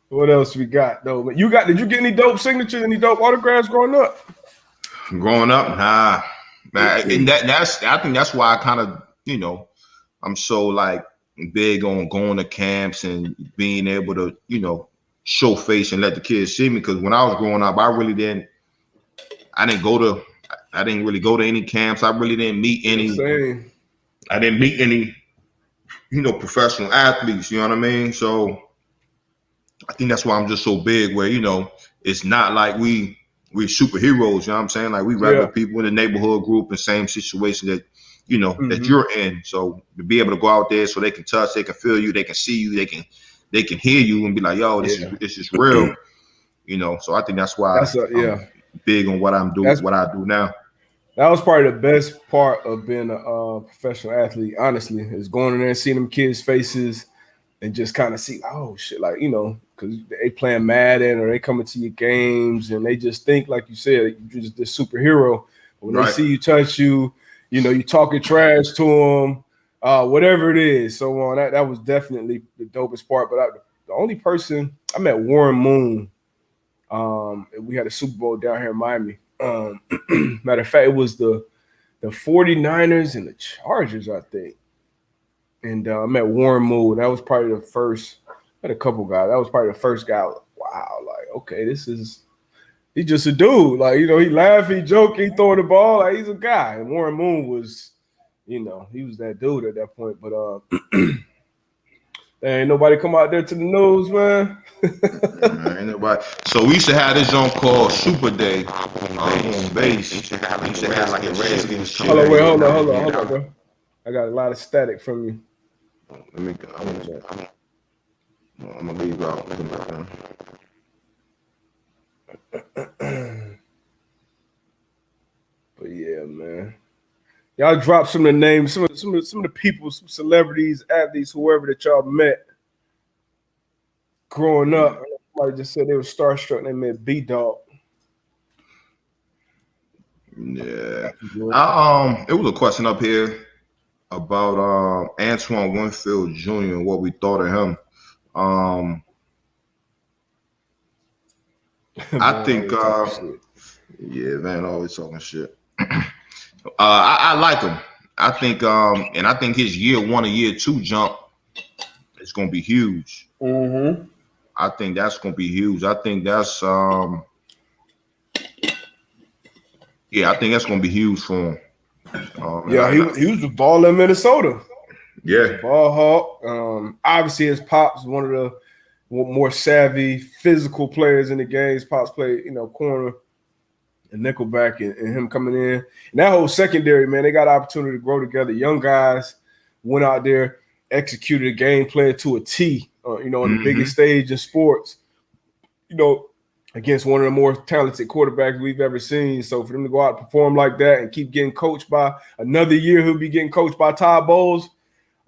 What else we got though? But did you get any dope signatures, any dope autographs growing up? Growing up, nah. And I think that's why I kind of, I'm so like big on going to camps and being able to, show face and let the kids see me. Because when I was growing up, I didn't really go to any camps. I really didn't meet any. Same. I didn't meet any, professional athletes. You know what I mean? So I think that's why I'm just so big. Where it's not like we're superheroes. You know what I'm saying? Like we regular people in the neighborhood group in same situation that that you're in. So to be able to go out there so they can touch, they can feel you, they can see you, they can hear you and be like, "Yo, this is real." So I think that's why I'm big on what I'm doing, what I do now. That was probably the best part of being a professional athlete, honestly, is going in there and seeing them kids' faces and just kind of see, oh, shit, like, because they playing Madden or they coming to your games and they just think, like you said, you're just this superhero. But when they see you touch you, you talking trash to them, whatever it is. So on, that was definitely the dopest part. But the only person, I met Warren Moon. We had a Super Bowl down here in Miami. Matter of fact, it was the 49ers and the Chargers, I think. And I met Warren Moon. That was probably the first. I had a couple guys. That was probably the first guy. I was like, wow, like, okay, he's just a dude. Like, he laugh, he joke, he throw the ball. Like, he's a guy. And Warren Moon was, he was that dude at that point. But there ain't nobody come out there to the news, man. Ain't nobody. So we used to have this joint called Super Day on base. We used to have like a Redskins. Hold on, bro. I got a lot of static from you. Let me go. I'm gonna leave out. But yeah, man. Y'all drop some of the names, some of the people, some celebrities, athletes, whoever that y'all met growing up. Somebody just said they were starstruck and they met B-Dog. Yeah. It was a question up here about Antoine Winfield Jr. and what we thought of him. I think yeah, man, always talking shit. I like him. I think and I think his year 1 and year 2 jump is gonna be huge. Mm-hmm. I think that's gonna be huge. I think that's yeah, I think that's gonna be huge for him. Yeah, he was the ball in Minnesota. Yeah, ball hawk. Obviously, his pops one of the more savvy, physical players in the game. His pops played, corner and nickelback, and him coming in. And that whole secondary, man, they got an opportunity to grow together. Young guys went out there, executed a game plan to a T, on the biggest stage in sports, against one of the more talented quarterbacks we've ever seen. So for them to go out and perform like that and keep getting coached by another year, he'll be getting coached by Todd Bowles.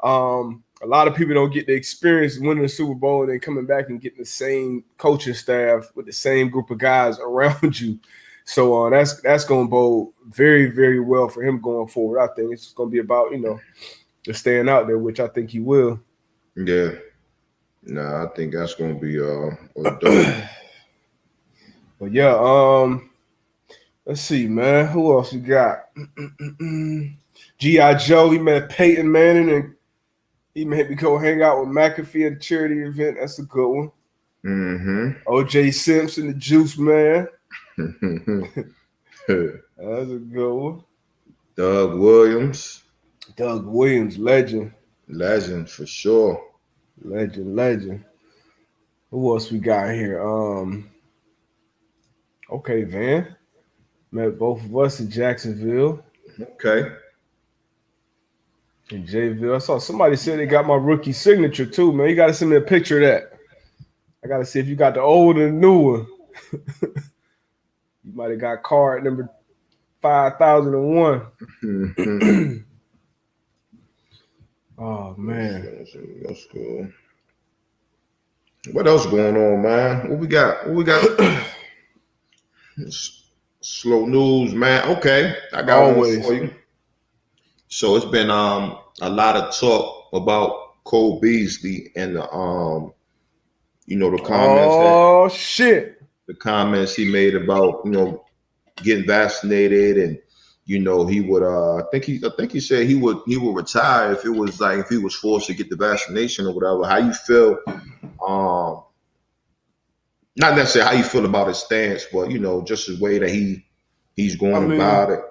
A lot of people don't get the experience winning the Super Bowl and then coming back and getting the same coaching staff with the same group of guys around you. So that's going to bode very, very well for him going forward. I think it's going to be about, just staying out there, which I think he will. Yeah. Nah, I think that's going to be dope. But yeah, let's see, man. Who else we got? G.I. Joe, he met Peyton Manning, and he made me go hang out with McAfee at a charity event. That's a good one. O.J. Simpson, the Juice Man. That's a good one. Doug Williams, legend. Legend for sure. Legend. Who else we got here? Okay, Van. Met both of us in Jacksonville. Okay. In Jayville. I saw somebody said they got my rookie signature too, man. You got to send me a picture of that. I got to see if you got the old and the new one. You might have got card number 5001. Oh, man. That's cool. What else going on, man? What we got? Slow news, man. Okay. I got one for you. So it's been a lot of talk about Cole Beasley and the the comments. The comments he made about getting vaccinated, and he would I think he said he would retire if he was forced to get the vaccination or whatever. How you feel? Not necessarily how you feel about his stance, but just his way that he's going about it.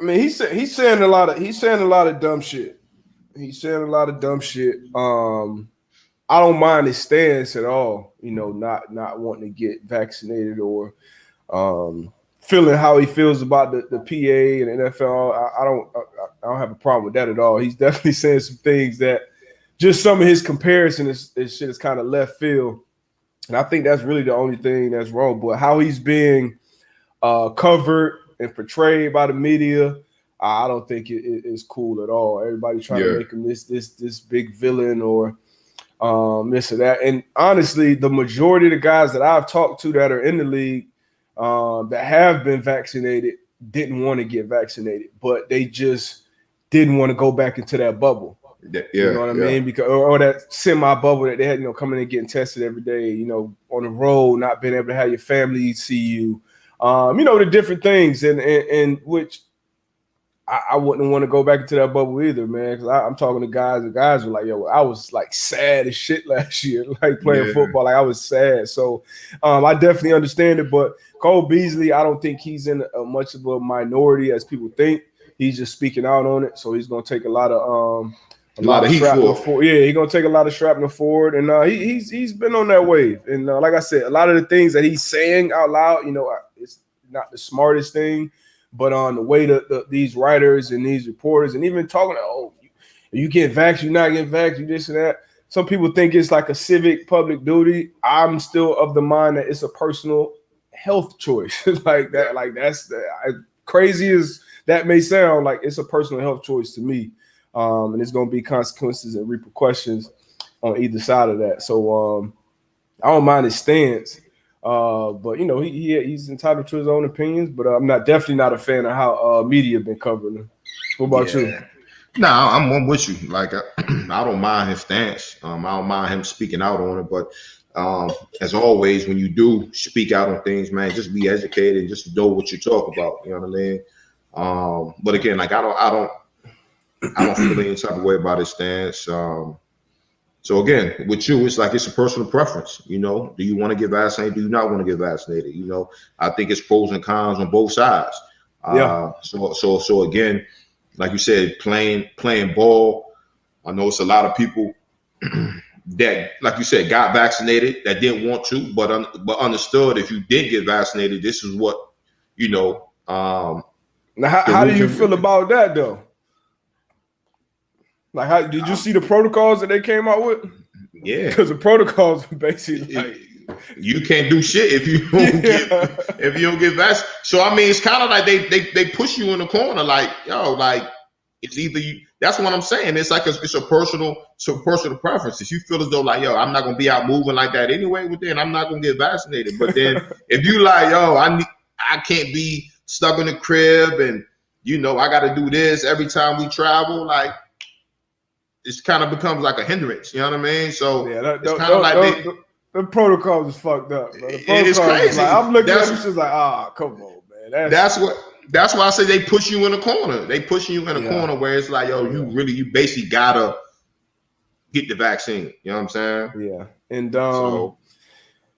I mean, he's saying a lot of dumb shit. He's saying a lot of dumb shit. I don't mind his stance at all. Not wanting to get vaccinated or feeling how he feels about the PA and the NFL. I don't have a problem with that at all. He's definitely saying some things that just some of his comparison is shit is kind of left field, and I think that's really the only thing that's wrong. But how he's being covered and portrayed by the media, I don't think it is cool at all. Everybody trying to make him this big villain or this or that. And honestly, the majority of the guys that I've talked to that are in the league that have been vaccinated didn't want to get vaccinated, but they just didn't want to go back into that bubble. You know what I mean? Because or that semi bubble that they had, coming in getting tested every day, on the road, not being able to have your family see you. The different things, and which I wouldn't want to go back into that bubble either, man. Because I'm talking to guys, and guys were like, "Yo, I was like sad as shit last year, like playing football. Like I was sad." So I definitely understand it. But Cole Beasley, I don't think he's in much of a minority as people think. He's just speaking out on it, so he's gonna take a lot of shrapnel forward. Yeah, he's gonna take a lot of shrapnel forward, and he's been on that wave. And like I said, a lot of the things that he's saying out loud, it's not the smartest thing, but on the way that these writers and these reporters and even talking, You get vaxxed, you not get vaxxed, you this and that. Some people think it's like a civic public duty. I'm still of the mind that it's a personal health choice. Like that, like that's crazy as that may sound, like it's a personal health choice to me. And it's gonna be consequences and repercussions on either side of that. So I don't mind his stance. But you know, he's entitled to his own opinions, but I'm definitely not a fan of how media been covering him. What about you? Nah, I'm with you. Like I don't mind his stance. I don't mind him speaking out on it. But as always, when you do speak out on things, man, just be educated and just know what you talk about. You know what I mean? But again, like I don't feel any type of way about his stance. So again, with you, it's like it's a personal preference. You know, do you want to get vaccinated? Do you not want to get vaccinated? You know, I think it's pros and cons on both sides. So again, like you said, playing ball. I know it's a lot of people that, like you said, got vaccinated that didn't want to, but understood if you did get vaccinated, this is what, you know. Now, how do you feel about that though? Like, how did you see the protocols that they came out with? Yeah, because the protocols basically like, you can't do shit if you don't get vaccinated. So I mean, it's kind of like they push you in the corner, like like it's either you. That's what I'm saying. It's like it's a personal preference. If you feel as though like I'm not gonna be out moving like that anyway, well then I'm not gonna get vaccinated. But then if you like I can't be stuck in the crib and I got to do this every time we travel, like. It kind of becomes like a hindrance, you know what I mean? So it's kind of like the protocols is fucked up, bro. It's crazy. Like, I'm looking at this, just like, come on, man. That's why I say they push you in a corner. They pushing you in a corner where it's like, you basically gotta get the vaccine. You know what I'm saying? Yeah, and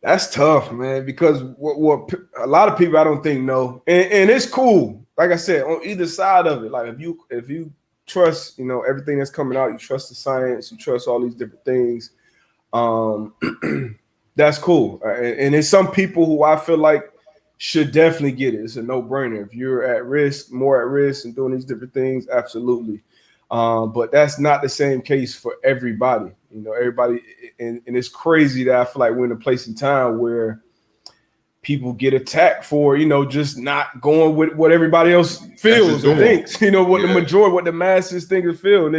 that's tough, man, because what a lot of people I don't think know, and it's cool. Like I said, on either side of it, like if you trust, everything that's coming out, you trust the science, you trust all these different things. That's cool. And there's some people who I feel like should definitely get it. It's a no-brainer. If you're at risk, more at risk and doing these different things, absolutely. But that's not the same case for everybody. Everybody, and it's crazy that I feel like we're in a place in time where people get attacked for, just not going with what everybody else feels or thinks, what the masses think and feel. And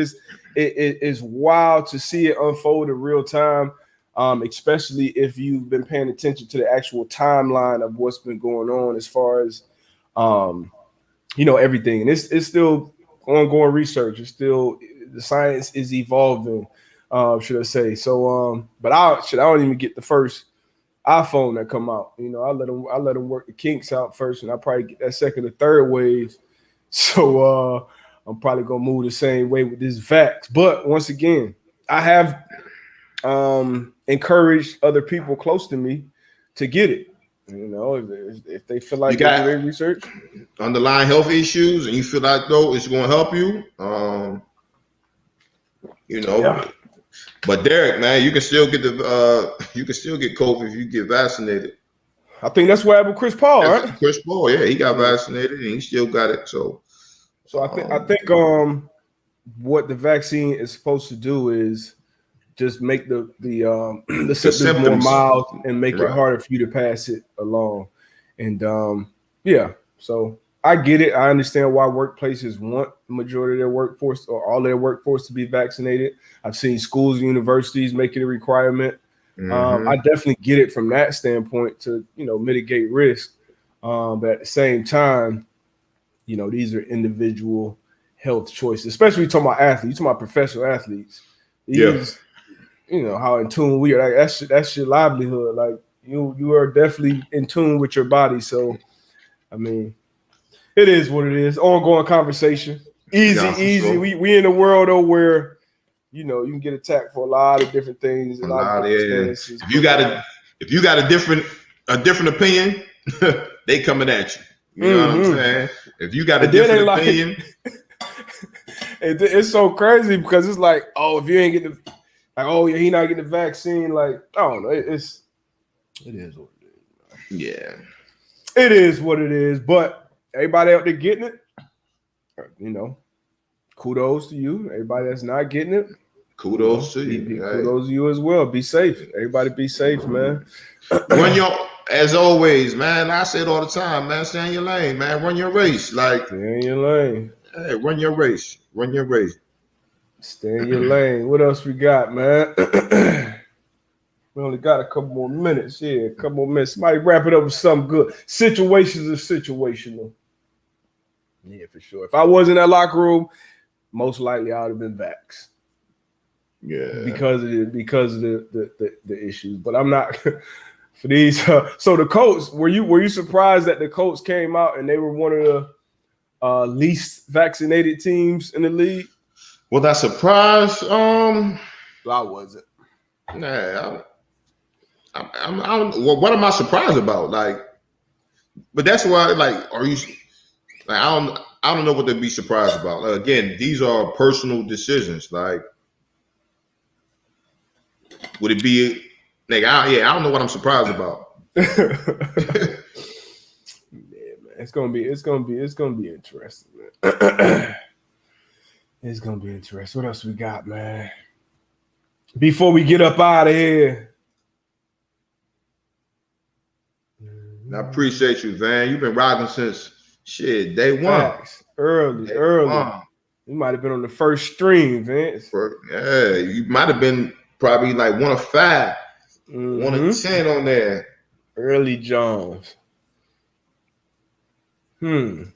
it's wild to see it unfold in real time, especially if you've been paying attention to the actual timeline of what's been going on as far as, everything. And it's still ongoing research. It's still, the science is evolving, should I say. So, but I don't even get the first iPhone that come out. I let them work the kinks out first, and I probably get that second or third wave. So I'm probably gonna move the same way with this vax. But once again, I have encouraged other people close to me to get it. If they feel like you got their research, underlying health issues, and you feel like though it's going to help you, Yeah. But Derek, man, you can still get COVID if you get vaccinated. I think that's what happened with Chris Paul, right? Chris Paul, yeah, he got vaccinated and he still got it. So I think what the vaccine is supposed to do is just make the symptoms more mild and make it harder for you to pass it along. And so I get it. I understand why workplaces want the majority of their workforce or all their workforce to be vaccinated. I've seen schools and universities make it a requirement. I definitely get it from that standpoint to, mitigate risk. But at the same time, these are individual health choices, especially when you're talking about athletes, you're talking about professional athletes. How in tune we are. Like, that's your livelihood. Like you are definitely in tune with your body. So, I mean, it is what it is. Ongoing conversation. Easy. Sure. We in a world though where you can get attacked for a lot of different things. A lot of different stances. If you got a different opinion, they coming at you. You know what I'm saying? If you got a different opinion, it's so crazy because it's like, oh, if you ain't getting he not getting the vaccine. Like, I don't know. It is what it is. Yeah, it is what it is. But everybody out there getting it, kudos to you. Everybody that's not getting it, kudos to you. Kudos to you as well. Be safe. Everybody be safe, man. As always, man, I say it all the time, man, stay in your lane, man. Run your race. Like, stay in your lane. Hey, run your race. Run your race. Stay in your lane. What else we got, man? We only got a couple more minutes. Yeah, a couple more minutes. Somebody wrap it up with something good. Situations are situational. Yeah, for sure. If I was in that locker room, most likely I would have been vaxxed. Yeah. Because of the issues. But I'm not for these. So the Colts, were you surprised that the Colts came out and they were one of the least vaccinated teams in the league? Was I surprised? I wasn't. Nah, I don't. Well, what am I surprised about? Like, but that's why. Like, are you? Like, I don't know what to be surprised about. Like, again, these are personal decisions. Like, would it be? Like, I don't know what I'm surprised about. Yeah, man, it's gonna be interesting, man. It's gonna be interesting. What else we got, man? Before we get up out of here. I appreciate you, Van. You've been rocking since day one. Facts. Early. You might have been on the first stream, Vince. Yeah, you might have been probably like one of 5, 1 of 10 on there. Early Jones. Who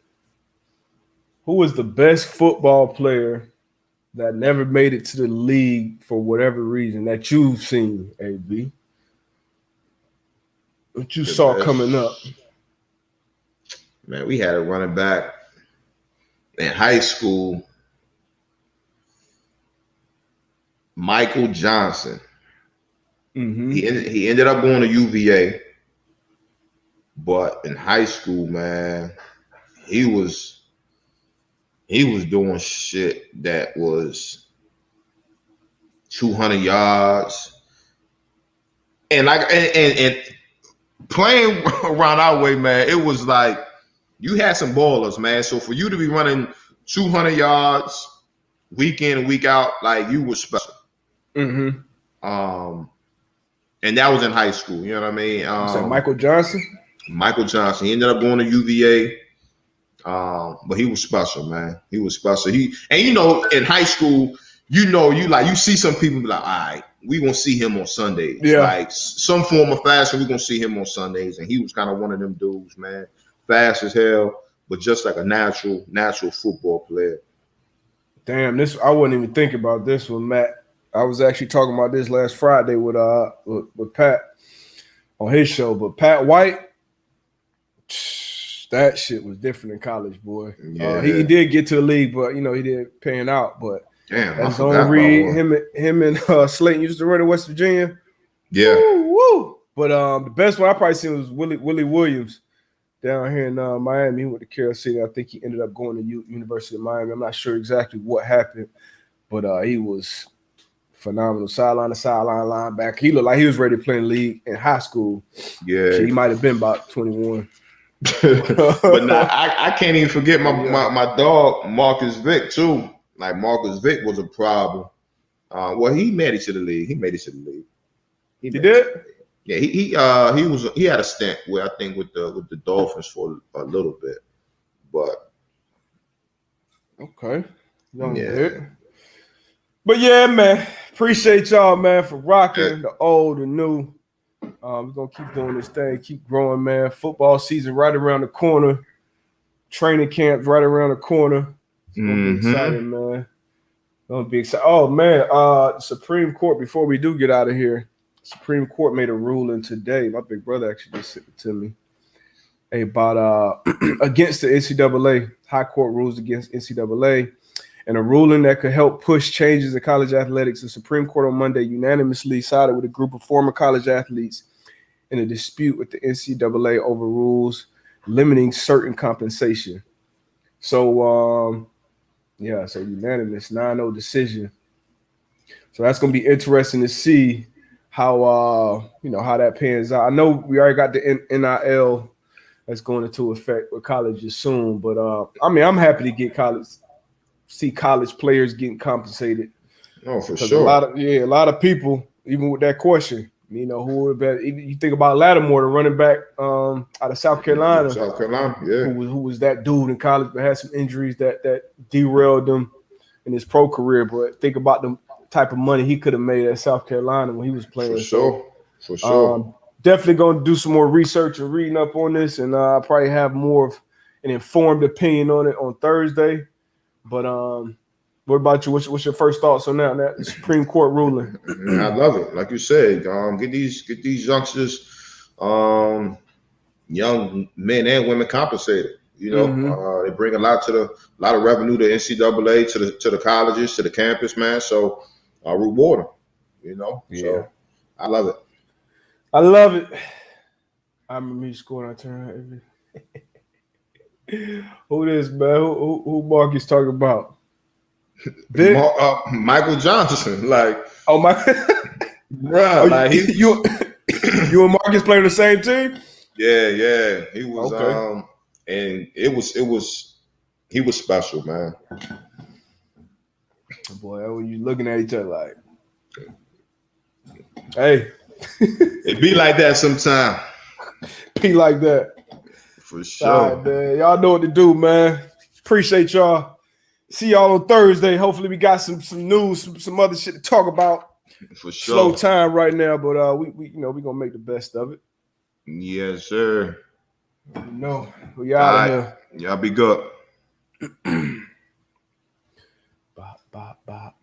was the best football player that never made it to the league for whatever reason that you've seen, AB? What you saw coming up? Man, we had a running back in high school, Michael Johnson. He ended up going to UVA, but in high school, man, he was doing shit that was 200 yards, and playing around our way, man, it was like you had some ballers, man. So for you to be running 200 yards week in and week out, like, you were special. And that was in high school. You know what I mean? So Michael Johnson. Michael Johnson. He ended up going to UVA, but he was special, man. He was special. In high school, you see some people be like, all right, we gonna see him on Sundays. Yeah. Like some form of fashion, we gonna see him on Sundays. And he was kind of one of them dudes, man. Fast as hell, but just like a natural football player. Damn, I wouldn't even think about this one, Matt. I was actually talking about this last Friday with Pat on his show. But Pat White, that shit was different in college, boy. Yeah. He did get to the league, but he didn't pan out. But damn, that's the only reason him and Slayton used to run in West Virginia. Yeah. Woo. But the best one I probably seen was Willie Williams down here in Miami. He went to Carroll City. I think he ended up going to University of Miami. I'm not sure exactly what happened, but he was phenomenal. Sideline to sideline linebacker. He looked like he was ready to play in the league in high school. Yeah. So he might have been about 21. But nah, I can't even forget my dog Marcus Vick too. Like, Marcus Vick was a problem. Well, he made it to the league. He did? Yeah, he had a stint where I think with the Dolphins for a little bit, but okay, but yeah, man, appreciate y'all, man, for rocking the old and new. We're gonna keep doing this thing, keep growing, man. Football season right around the corner, training camp right around the corner. It's gonna be exciting, man. Gonna be exciting. Oh man, Supreme Court. Before we do get out of here. Supreme Court made a ruling today. My big brother actually just sent it to me about against the NCAA. High Court rules against NCAA, and a ruling that could help push changes in college athletics. The Supreme Court on Monday unanimously sided with a group of former college athletes in a dispute with the NCAA over rules limiting certain compensation. So, so unanimous 9-0 decision. So that's going to be interesting to see how how that pans out. I know we already got the NIL that's going into effect with colleges soon, but I'm happy to get college see college players getting compensated. Oh, for sure. A lot of people, even with that question, you know, who would bet? You think about Lattimore, the running back out of South Carolina. Yeah. Who was that dude in college, but had some injuries that derailed him in his pro career. But think about the type of money he could have made at South Carolina when he was playing. For sure. Definitely going to do some more research and reading up on this, and I'll probably have more of an informed opinion on it on Thursday. But what about you? What's your first thoughts on that Supreme Court ruling? I love it. Like you said, get these youngsters, young men and women compensated. You know, they bring a lot of revenue to NCAA, to the colleges, to the campus, man. So reward them. You know, so I love it. I love it. I remember me scoring. I turn. Who this, man? Who Marcus talking about? Michael Johnson, like my, bro, like you and Marcus playing the same team? Yeah, he was. Okay. And he was special, man. Boy, when you looking at each other like, hey, it be like that sometime. Be like that. For sure. All right, man. Y'all know what to do, man. Appreciate y'all. See y'all on Thursday. Hopefully we got some news, some other shit to talk about. For sure. Slow time right now, but we gonna make the best of it. Yes, sir. We out of here. Y'all be good. Bop, bop, bop.